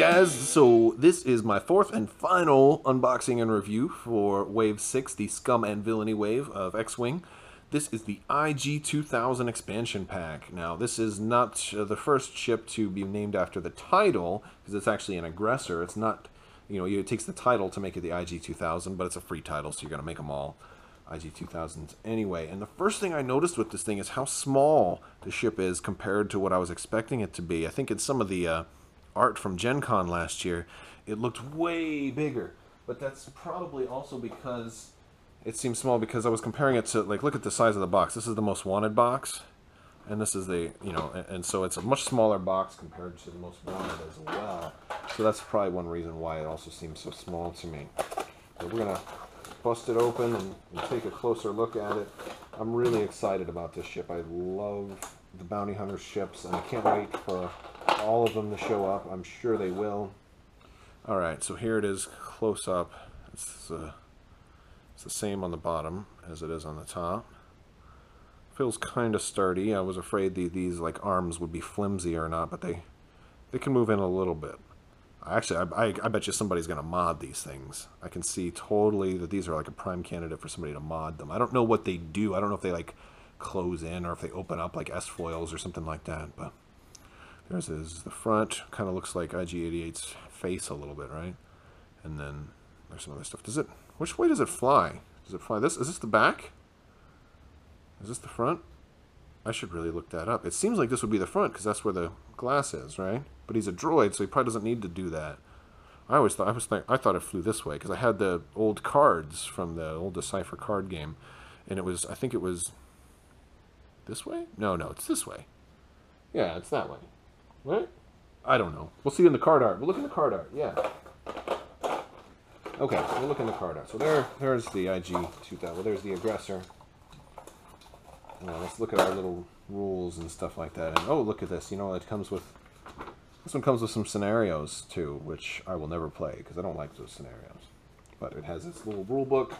guys, so this is my fourth and final unboxing and review for Wave 6, the Scum and Villainy wave of X-Wing. This is the IG-2000 expansion pack. Now, this is not the first ship to be named after the title, because it's actually an aggressor. It's not, it takes the title to make it the IG-2000, but it's a free title, so you're going to make them all IG-2000s anyway. And the first thing I noticed with this thing is how small the ship is compared to what I was expecting it to be. I think in some of the art from Gen Con last year, it looked way bigger. But that's probably also because it seems small because I was comparing it to, like, look at the size of the box. This is the Most Wanted box, and this is the, and so it's a much smaller box compared to the Most Wanted as well. So that's probably one reason why it also seems so small to me. So we're going to bust it open and take a closer look at it. I'm really excited about this ship. I love the Bounty Hunter ships, and I can't wait for all of them to show up. I'm sure they will. Alright, so here it is close up. It's the same on the bottom as it is on the top. Feels kind of sturdy. I was afraid these like arms would be flimsy or not, but they can move in a little bit. Actually, I bet you somebody's going to mod these things. I can see totally that these are like a prime candidate for somebody to mod them. I don't know what they do. I don't know if they like close in or if they open up like S-foils or something like that, but there's the front. Kind of looks like IG-88's face a little bit, right? And then there's some other stuff. Which way does it fly? Does it fly this? Is this the back? Is this the front? I should really look that up. It seems like this would be the front because that's where the glass is, right? But he's a droid, so he probably doesn't need to do that. I thought it flew this way because I had the old cards from the old Decipher card game, and I think it was this way? No, it's this way. Yeah, it's that way. Right? I don't know. We'll see in the card art. We'll look in the card art. Yeah. Okay, so we'll look in the card art. So there's the IG-2000. Well, there's the aggressor. Let's look at our little rules and stuff like that. And oh, look at this. This one comes with some scenarios too, which I will never play because I don't like those scenarios. But it has its little rule book,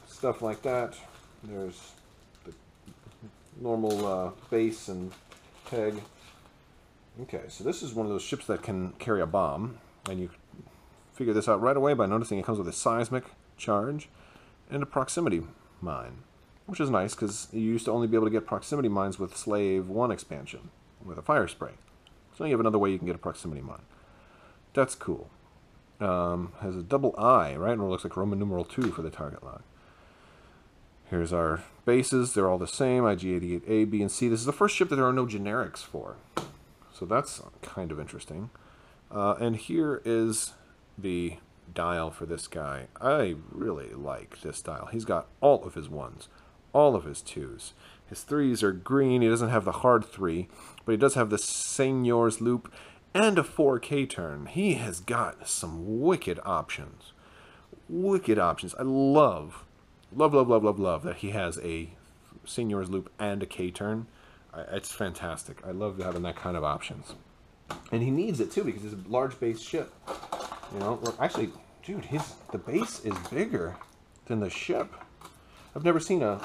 stuff like that. There's the normal base and peg. Okay, so this is one of those ships that can carry a bomb, and you figure this out right away by noticing it comes with a seismic charge and a proximity mine, which is nice because you used to only be able to get proximity mines with Slave 1 expansion with a fire spray. So now you have another way you can get a proximity mine. That's cool. Has a double I, right? And it looks like Roman numeral 2 for the target lock. Here's our bases. They're all the same. IG-88A, B, and C. This is the first ship that there are no generics for. So that's kind of interesting. And here is the dial for this guy. I really like this dial. He's got all of his 1s, all of his 2s. His 3s are green. He doesn't have the hard 3, but he does have the Seigneur's loop and a 4K turn. He has got some wicked options. Wicked options. I love that he has a Seigneur's loop and a K turn. It's fantastic. I love having that kind of options. And he needs it too because it's a large base ship. Actually, dude, the base is bigger than the ship. I've never seen a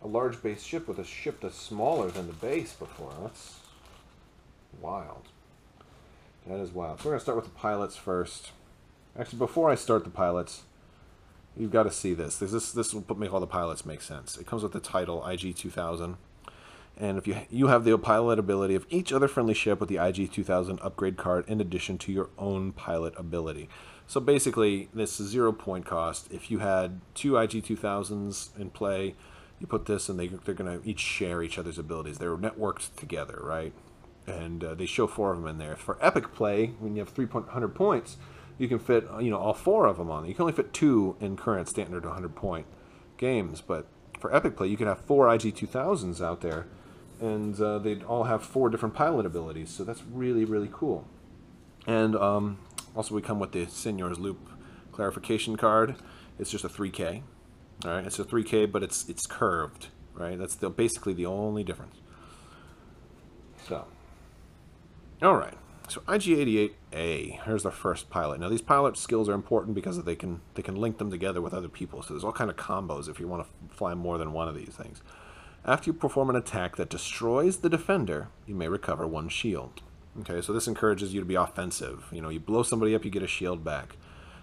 large base ship with a ship that's smaller than the base before. That's wild. That is wild. So we're going to start with the pilots first. Actually, before I start the pilots, you've got to see this. This will make all the pilots make sense. It comes with the title, IG-2000. And if you have the pilot ability of each other friendly ship with the IG-2000 upgrade card in addition to your own pilot ability. So basically, this is 0 point cost. If you had 2 IG-2000s in play, you put this and they're going to each share each other's abilities. They're networked together, right? And they show 4 of them in there. For epic play, when you have 300 points, you can fit all 4 of them on. You can only fit 2 in current standard 100-point games, but for epic play, you could have 4 IG-2000s out there, and they'd all have 4 different pilot abilities, so that's really, really cool. And also we come with the Seigneur's Loop clarification card. It's just a 3K. All right, it's a 3K, but it's curved, right? That's basically the only difference. So, all right. So IG-88A, here's the first pilot. Now these pilot skills are important because they can link them together with other people. So there's all kind of combos if you want to fly more than one of these things. After you perform an attack that destroys the defender, you may recover 1 shield. Okay, so this encourages you to be offensive. You know, you blow somebody up, you get a shield back.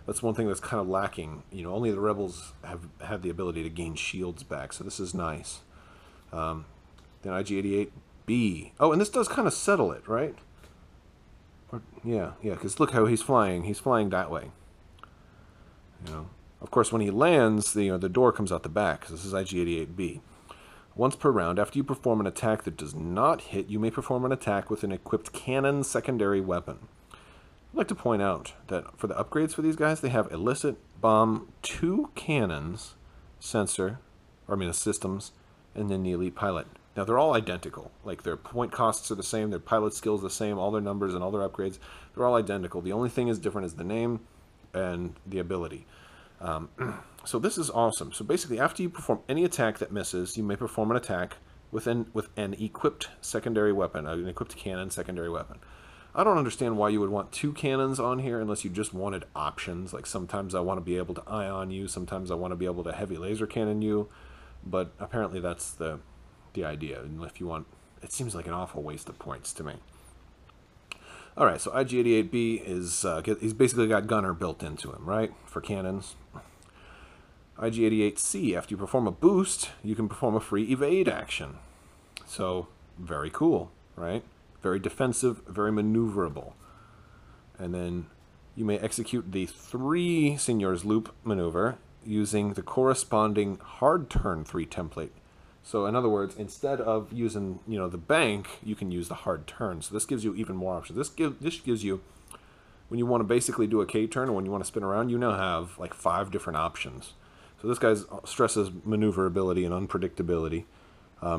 That's one thing that's kind of lacking. You know, only the rebels have had the ability to gain shields back, so this is nice. Then IG-88B. Oh, and this does kind of settle it, right? Or, yeah, because look how he's flying. He's flying that way. You know, of course, when he lands, the door comes out the back, because this is IG-88B. Once per round, after you perform an attack that does not hit, you may perform an attack with an equipped cannon secondary weapon. I'd like to point out that for the upgrades for these guys, they have illicit, bomb, 2 cannons, sensor, systems, and then the elite pilot. Now, they're all identical. Like, their point costs are the same, their pilot skills the same, all their numbers and all their upgrades, they're all identical. The only thing is different is the name and the ability. So this is awesome. So basically, after you perform any attack that misses, you may perform an attack with an equipped secondary weapon, an equipped cannon secondary weapon. I don't understand why you would want 2 cannons on here unless you just wanted options. Like, sometimes I want to be able to ion you, sometimes I want to be able to heavy laser cannon you, but apparently that's the idea. And if you want, it seems like an awful waste of points to me. All right, so IG-88B is he's basically got gunner built into him, right, for cannons. IG-88C, after you perform a boost, you can perform a free evade action. So, very cool, right? Very defensive, very maneuverable. And then you may execute the 3 Senior's Loop maneuver using the corresponding hard turn 3 template. So in other words, instead of using, the bank, you can use the hard turn. So this gives you even more options. This gives you, when you want to basically do a K-turn, or when you want to spin around, you now have like 5 different options. So this guy stresses maneuverability and unpredictability.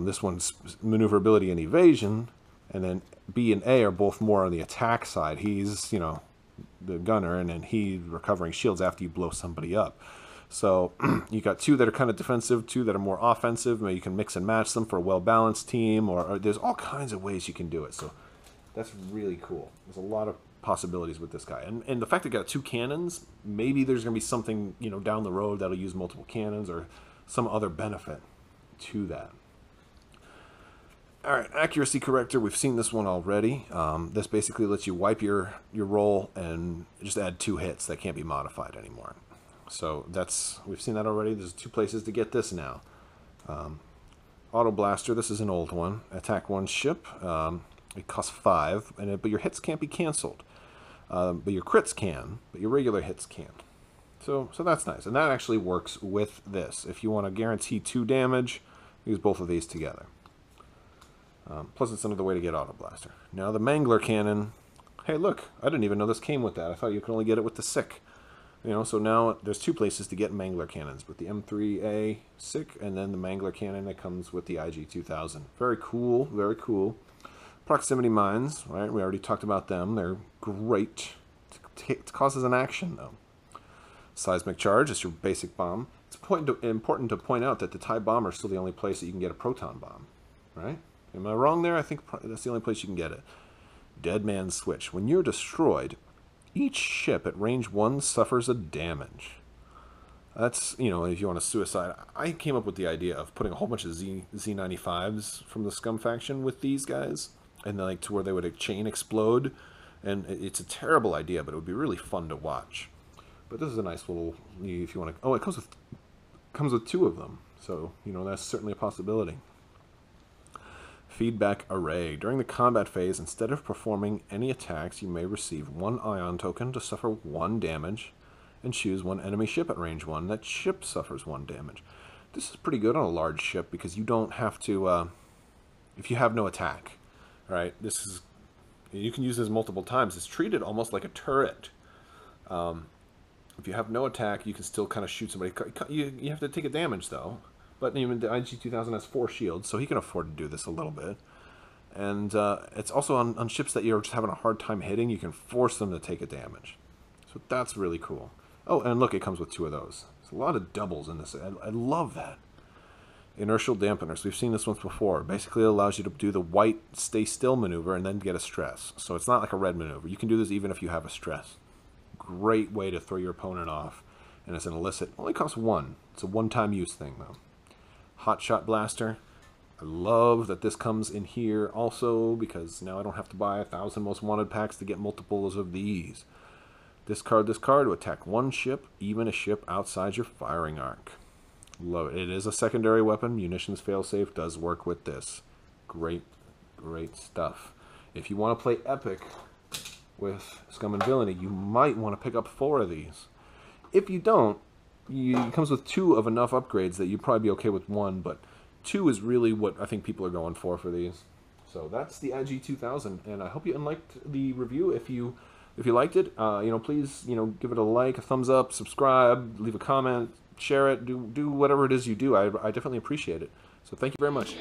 This one's maneuverability and evasion. And then B and A are both more on the attack side. He's, the gunner, and then he's recovering shields after you blow somebody up. So you got 2 that are kind of defensive, 2 that are more offensive. Maybe you can mix and match them for a well-balanced team, or there's all kinds of ways you can do it. So that's really cool. There's a lot of possibilities with this guy. And the fact that it got 2 cannons, maybe there's going to be something, down the road that'll use multiple cannons or some other benefit to that. All right, accuracy corrector. We've seen this one already. This basically lets you wipe your roll and just add 2 hits that can't be modified anymore. So we've seen that already. There's 2 places to get this now. Auto blaster. This is an old one. Attack 1 ship. It costs 5, but your hits can't be canceled. But your crits can, but your regular hits can't. So that's nice, and that actually works with this. If you want to guarantee 2 damage, use both of these together. Plus, it's another way to get Auto Blaster. Now, the Mangler Cannon. Hey, look, I didn't even know this came with that. I thought you could only get it with the SICK. So now there's 2 places to get Mangler Cannons, with the M3A SICK and then the Mangler Cannon that comes with the IG-2000. Very cool, very cool. Proximity mines, right? We already talked about them. They're great. It causes an action, though. Seismic charge is your basic bomb. It's important to point out that the TIE bomber is still the only place that you can get a proton bomb, right? Am I wrong there? I think that's the only place you can get it. Dead Man's Switch. When you're destroyed, each ship at range 1 suffers a damage. That's, if you want to suicide. I came up with the idea of putting a whole bunch of Z95s from the Scum faction with these guys, and like to where they would chain explode. And it's a terrible idea, but it would be really fun to watch. But this is a nice little, if you want to. Oh, it comes with 2 of them, so that's certainly a possibility. Feedback array. During the combat phase, instead of performing any attacks, you may receive 1 ion token to suffer 1 damage, and choose 1 enemy ship at range 1. That ship suffers 1 damage. This is pretty good on a large ship because you don't have to, if you have no attack, right? You can use this multiple times. It's treated almost like a turret. If you have no attack, you can still kind of shoot somebody. You have to take a damage, though. But even the IG-2000 has 4 shields, so he can afford to do this a little bit. And it's also on ships that you're just having a hard time hitting, you can force them to take a damage. So that's really cool. Oh, and look, it comes with 2 of those. There's a lot of doubles in this. I love that. Inertial Dampeners. We've seen this once before. Basically, it allows you to do the white stay still maneuver and then get a stress. So it's not like a red maneuver. You can do this even if you have a stress. Great way to throw your opponent off. And it's an illicit. Only costs 1. It's a one-time use thing, though. Hot Shot Blaster. I love that this comes in here also, because now I don't have to buy 1,000 most wanted packs to get multiples of these. Discard this card to attack one ship, even a ship outside your firing arc. Love it. It is a secondary weapon. Munitions failsafe does work with this. Great, great stuff. If you want to play Epic with Scum and Villainy, you might want to pick up 4 of these. If you don't, it comes with 2 of enough upgrades that you'd probably be okay with 1, but 2 is really what I think people are going for these. So that's the IG-2000, and I hope you liked the review. If you liked it, please, give it a like, a thumbs up, subscribe, leave a comment, share it, do whatever it is you do. I definitely appreciate it. So thank you very much.